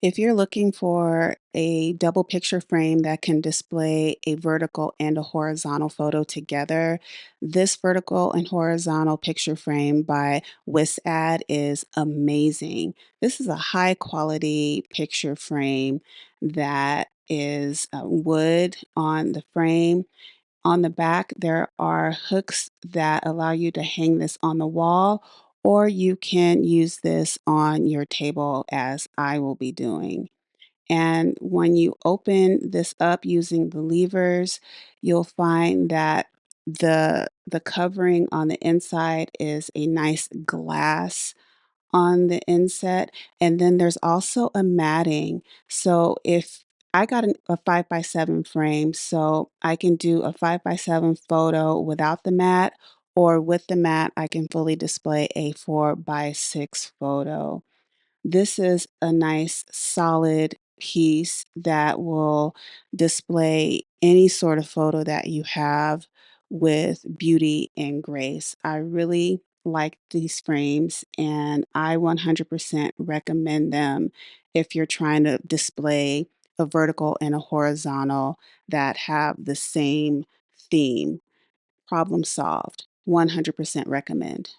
If you're looking for a double picture frame that can display a vertical and a horizontal photo together, this vertical and horizontal picture frame by WISADD is amazing. This is a high quality picture frame that is wood on the frame. On the back, there are hooks that allow you to hang this on the wall, or you can use this on your table as I will be doing. And when you open this up using the levers, you'll find that the covering on the inside is a nice glass on the inset, and then there's also a matting. So if I got a 5 by 7 frame, so I can do a 5 by 7 photo without the mat, or with the mat, I can fully display a 4 by 6 photo. This is a nice solid piece that will display any sort of photo that you have with beauty and grace. I really like these frames and I 100% recommend them if you're trying to display a vertical and a horizontal that have the same theme. Problem solved. 100% recommend.